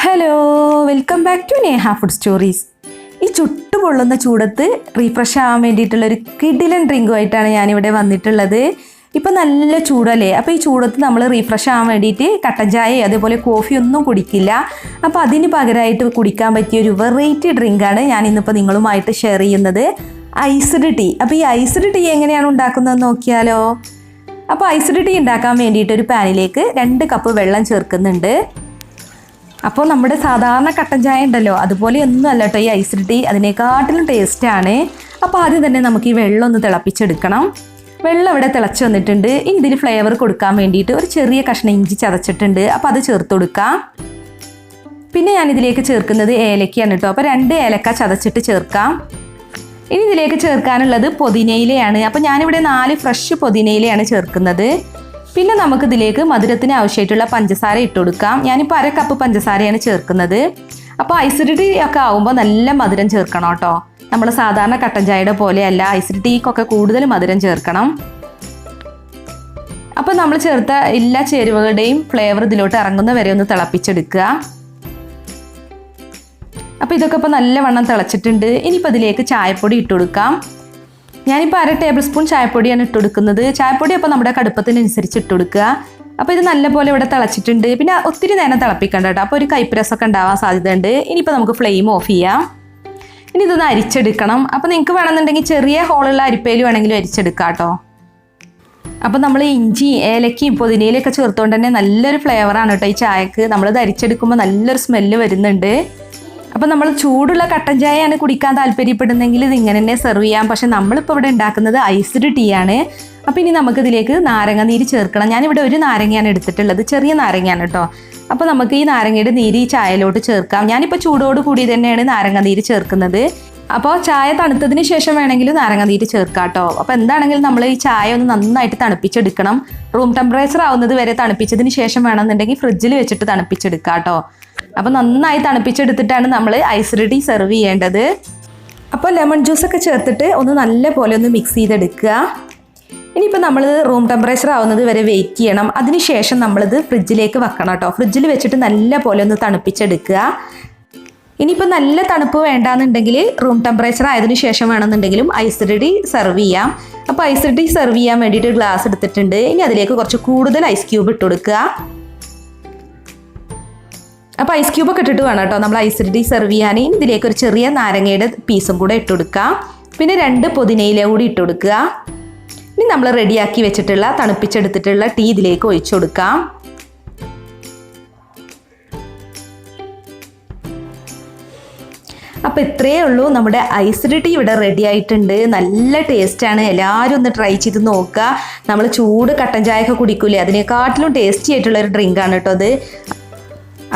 Hello, welcome back to Neha food stories. ഈ ചുട്ടുപൊള്ളുന്ന ചൂടത്ത് റീഫ്രഷ് ആവാൻ വേണ്ടിയിട്ടുള്ളൊരു കിടിലൻ ഡ്രിങ്കുമായിട്ടാണ് ഞാനിവിടെ വന്നിട്ടുള്ളത്. ഇപ്പം നല്ല ചൂടല്ലേ, അപ്പോൾ ഈ ചൂടത്ത് നമ്മൾ റീഫ്രഷ് ആവാൻ വേണ്ടിയിട്ട് കട്ടൻ ചായ അതേപോലെ കോഫി ഒന്നും കുടിക്കില്ല. അപ്പോൾ അതിന് പകരമായിട്ട് കുടിക്കാൻ പറ്റിയ ഒരു വെറൈറ്റി ഡ്രിങ്കാണ് ഞാൻ ഇന്നിപ്പോൾ നിങ്ങളുമായിട്ട് ഷെയർ ചെയ്യുന്നത്, ഐസ്ഡ് ടീ. അപ്പോൾ ഈ ഐസ്ഡ് ടീ എങ്ങനെയാണ് ഉണ്ടാക്കുന്നതെന്ന് നോക്കിയാലോ. അപ്പോൾ ഐസ്ഡ് ടീ ഉണ്ടാക്കാൻ വേണ്ടിയിട്ട് ഒരു പാനിലേക്ക് 2 കപ്പ് വെള്ളം ചേർക്കുന്നുണ്ട്. അപ്പോൾ നമ്മുടെ സാധാരണ കട്ടൻ ചായ ഉണ്ടല്ലോ, അതുപോലെ ഒന്നും അല്ല കേട്ടോ ഈ ഐസ്ഡ് ടീ, അതിനേക്കാട്ടിലും ടേസ്റ്റാണ്. അപ്പോൾ ആദ്യം തന്നെ നമുക്ക് ഈ വെള്ളം ഒന്ന് തിളപ്പിച്ചെടുക്കണം. വെള്ളം ഇവിടെ തിളച്ച് വന്നിട്ടുണ്ട്. ഇനി ഇതിൽ ഫ്ലേവർ കൊടുക്കാൻ വേണ്ടിയിട്ട് ഒരു ചെറിയ കഷ്ണം ഇഞ്ചി ചതച്ചിട്ടുണ്ട്, അപ്പോൾ അത് ചേർത്ത് കൊടുക്കാം. പിന്നെ ഞാനിതിലേക്ക് ചേർക്കുന്നത് ഏലക്കയാണ് കേട്ടോ. അപ്പോൾ 2 ഏലക്ക ചതച്ചിട്ട് ചേർക്കാം. ഇനി ഇതിലേക്ക് ചേർക്കാനുള്ളത് പുതിനയിലയാണ്. അപ്പോൾ ഞാനിവിടെ 4 ഫ്രഷ് പുതിനയിലയാണ് ചേർക്കുന്നത്. പിന്നെ നമുക്കിതിലേക്ക് മധുരത്തിന് ആവശ്യമായിട്ടുള്ള പഞ്ചസാര ഇട്ട് കൊടുക്കാം. ഞാനിപ്പോൾ 1 കപ്പ് പഞ്ചസാരയാണ് ചേർക്കുന്നത്. അപ്പോൾ ഐസ്ഡ് ടീ ഒക്കെ ആവുമ്പോൾ നല്ല മധുരം ചേർക്കണം കേട്ടോ. നമ്മൾ സാധാരണ കട്ടൻ ചായയുടെ പോലെയല്ല, ഐസ്ഡ് ടീക്കൊക്കെ കൂടുതൽ മധുരം ചേർക്കണം. അപ്പോൾ നമ്മൾ ചേർത്ത എല്ലാ ചേരുവകളുടെയും ഫ്ലേവർ ഇതിലോട്ട് ഇറങ്ങുന്ന വരെ ഒന്ന് തിളപ്പിച്ചെടുക്കുക. അപ്പോൾ ഇതൊക്കെ ഇപ്പോൾ നല്ലവണ്ണം തിളച്ചിട്ടുണ്ട്. ഇനിയിപ്പോൾ ഇതിലേക്ക് ചായപ്പൊടി ഇട്ട് കൊടുക്കാം. ഞാനിപ്പോൾ 1 ടേബിൾ സ്പൂൺ ചായപ്പൊടിയാണ് ഇട്ട് കൊടുക്കുന്നത്. ചായപ്പൊടി അപ്പോൾ നമ്മുടെ കടുപ്പത്തിനനുസരിച്ച് ഇട്ട് കൊടുക്കുക. അപ്പോൾ ഇത് നല്ലപോലെ ഇവിടെ തിളച്ചിട്ടുണ്ട്. പിന്നെ ഒത്തിരി നേരം തിളപ്പിക്കണ്ട കേട്ടോ, അപ്പോൾ ഒരു കയ്പ്പരസമൊക്കെ ഉണ്ടാവാൻ സാധ്യതയുണ്ട്. ഇനിയിപ്പോൾ നമുക്ക് ഫ്ലെയിം ഓഫ് ചെയ്യാം. ഇനി ഇതൊന്ന് അരിച്ചെടുക്കണം. അപ്പോൾ നിങ്ങൾക്ക് വേണമെന്നുണ്ടെങ്കിൽ ചെറിയ ഹോളുള്ള അരിപ്പയിൽ വേണമെങ്കിലും അരിച്ചെടുക്കാം കേട്ടോ. അപ്പോൾ നമ്മൾ ഇഞ്ചി ഏലക്കയും പുതിനയിലൊക്കെ ചേർത്തുകൊണ്ട് തന്നെ നല്ലൊരു ഫ്ലേവറാണ് കേട്ടോ ഈ ചായക്ക്. നമ്മളിത് അരിച്ചെടുക്കുമ്പോൾ നല്ലൊരു സ്മെല്ല് വരുന്നുണ്ട്. അപ്പോൾ നമ്മൾ ചൂടുള്ള കട്ടൻ ചായയാണ് കുടിക്കാൻ താല്പര്യപ്പെടുന്നെങ്കിൽ ഇത് ഇങ്ങനെ തന്നെ സെർവ് ചെയ്യാം. പക്ഷെ നമ്മളിപ്പോൾ ഇവിടെ ഉണ്ടാക്കുന്നത് ഐസ്ഡ് ടീ ആണ്. അപ്പോൾ ഇനി നമുക്കിതിലേക്ക് നാരങ്ങ നീര് ചേർക്കണം. ഞാനിവിടെ 1 നാരങ്ങയാണ് എടുത്തിട്ടുള്ളത്, ചെറിയ നാരങ്ങയാണ് കേട്ടോ. അപ്പോൾ നമുക്ക് ഈ നാരങ്ങയുടെ നീര് ഈ ചായയിലോട്ട് ചേർക്കാം. ഞാനിപ്പോൾ ചൂടോട് കൂടി തന്നെയാണ് നാരങ്ങ നീര് ചേർക്കുന്നത്. അപ്പോൾ ചായ തണുത്തതിന് ശേഷം വേണമെങ്കിൽ നാരങ്ങ നീര് ചേർക്കാം കേട്ടോ. അപ്പോൾ എന്താണെങ്കിലും നമ്മൾ ഈ ചായ ഒന്ന് നന്നായിട്ട് തണുപ്പിച്ചെടുക്കണം. റൂം ടെമ്പറേച്ചർ ആവുന്നത് വരെ തണുപ്പിച്ചതിന് ശേഷം വേണമെന്നുണ്ടെങ്കിൽ ഫ്രിഡ്ജിൽ വെച്ചിട്ട് തണുപ്പിച്ചെടുക്കാം കേട്ടോ. അപ്പോൾ നന്നായി തണുപ്പിച്ചെടുത്തിട്ടാണ് നമ്മൾ ഐസ്ഡ് ടീ സെർവ് ചെയ്യേണ്ടത്. അപ്പോൾ ലെമൺ ജ്യൂസൊക്കെ ചേർത്തിട്ട് ഒന്ന് നല്ല പോലെ ഒന്ന് മിക്സ് ചെയ്തെടുക്കുക. ഇനിയിപ്പോൾ നമ്മൾ റൂം ടെമ്പറേച്ചർ ആവുന്നത് വരെ വെയിറ്റ് ചെയ്യണം. അതിനുശേഷം നമ്മളിത് ഫ്രിഡ്ജിലേക്ക് വെക്കണം കേട്ടോ. ഫ്രിഡ്ജിൽ വെച്ചിട്ട് നല്ല പോലെ ഒന്ന് തണുപ്പിച്ചെടുക്കുക. ഇനിയിപ്പോൾ നല്ല തണുപ്പ് വേണ്ടാന്നുണ്ടെങ്കിൽ റൂം ടെമ്പറേച്ചർ ആയതിനു ശേഷം വേണമെന്നുണ്ടെങ്കിലും ഐസ്ഡ് ടീ സെർവ് ചെയ്യാം. അപ്പോൾ ഐസ്ഡ് ടീ സെർവ് ചെയ്യാൻ വേണ്ടിയിട്ട് ഒരു ഗ്ലാസ് എടുത്തിട്ടുണ്ട്. ഇനി അതിലേക്ക് കുറച്ച് കൂടുതൽ ഐസ് ക്യൂബ് ഇട്ട് കൊടുക്കുക. അപ്പോൾ ഐസ് ക്യൂബൊക്കെ ഇട്ടിട്ട് വേണം കേട്ടോ നമ്മൾ ഐസ്ഡ് ടീ സെർവ് ചെയ്യാൻ. ഇനി ഇതിലേക്ക് ഒരു ചെറിയ നാരങ്ങയുടെ പീസും കൂടെ ഇട്ട് കൊടുക്കുക. പിന്നെ 2 പുതിനയില കൂടി ഇട്ട് കൊടുക്കുക. ഇനി നമ്മൾ റെഡിയാക്കി വെച്ചിട്ടുള്ള തണുപ്പിച്ചെടുത്തിട്ടുള്ള ടീ ഇതിലേക്ക് ഒഴിച്ചു കൊടുക്കാം. അപ്പോൾ ഇത്രയേ ഉള്ളൂ, നമ്മുടെ ഐസ്ഡ് ടീ ഇവിടെ റെഡി ആയിട്ടുണ്ട്. നല്ല ടേസ്റ്റാണ്, എല്ലാവരും ഒന്ന് ട്രൈ ചെയ്ത് നോക്കുക. നമ്മൾ ചൂട് കട്ടൻ ചായയൊക്കെ കുടിക്കൂലേ, അതിനെക്കാട്ടിലും ടേസ്റ്റി ആയിട്ടുള്ള ഒരു ഡ്രിങ്കാണ് കേട്ടോ അത്.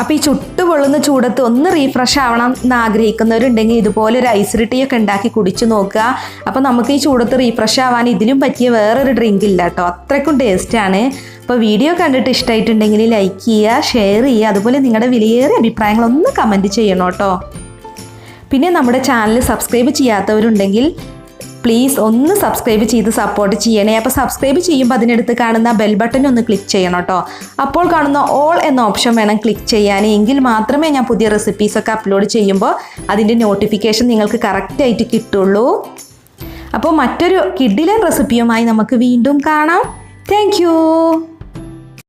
അപ്പോൾ ഈ ചുട്ടുപൊള്ളുന്ന ചൂടത്ത് ഒന്ന് റീഫ്രഷ് ആവണം എന്ന് ആഗ്രഹിക്കുന്നവരുണ്ടെങ്കിൽ ഇതുപോലെ ഒരു ഐസ്ഡ് ടീ ഒക്കെ ഉണ്ടാക്കി കുടിച്ചു നോക്കുക. അപ്പോൾ നമുക്ക് ഈ ചൂടത്ത് റീഫ്രഷ് ആവാൻ ഇതിലും പറ്റിയ വേറൊരു ഡ്രിങ്ക് ഇല്ല കേട്ടോ, അത്രയ്ക്കും ടേസ്റ്റാണ്. അപ്പോൾ വീഡിയോ കണ്ടിട്ട് ഇഷ്ടമായിട്ടുണ്ടെങ്കിൽ ലൈക്ക് ചെയ്യുക, ഷെയർ ചെയ്യുക, അതുപോലെ നിങ്ങളുടെ വിലയേറിയ അഭിപ്രായങ്ങളൊന്ന് കമൻറ്റ് ചെയ്യണം കേട്ടോ. പിന്നെ നമ്മുടെ ചാനൽ സബ്സ്ക്രൈബ് ചെയ്യാത്തവരുണ്ടെങ്കിൽ പ്ലീസ് ഒന്ന് സബ്സ്ക്രൈബ് ചെയ്ത് സപ്പോർട്ട് ചെയ്യണേ. അപ്പോൾ സബ്സ്ക്രൈബ് ചെയ്യുമ്പോൾ അതിനടുത്ത് കാണുന്ന ബെൽ ബട്ടൺ ഒന്ന് ക്ലിക്ക് ചെയ്യണം കേട്ടോ. അപ്പോൾ കാണുന്ന ഓൾ എന്ന ഓപ്ഷൻ വേണം ക്ലിക്ക് ചെയ്യാൻ. എങ്കിൽ മാത്രമേ ഞാൻ പുതിയ റെസിപ്പീസൊക്കെ അപ്ലോഡ് ചെയ്യുമ്പോൾ അതിൻ്റെ നോട്ടിഫിക്കേഷൻ നിങ്ങൾക്ക് കറക്റ്റായിട്ട് കിട്ടുള്ളൂ. അപ്പോൾ മറ്റൊരു കിഡിലൻ റെസിപ്പിയുമായി നമുക്ക് വീണ്ടും കാണാം. താങ്ക്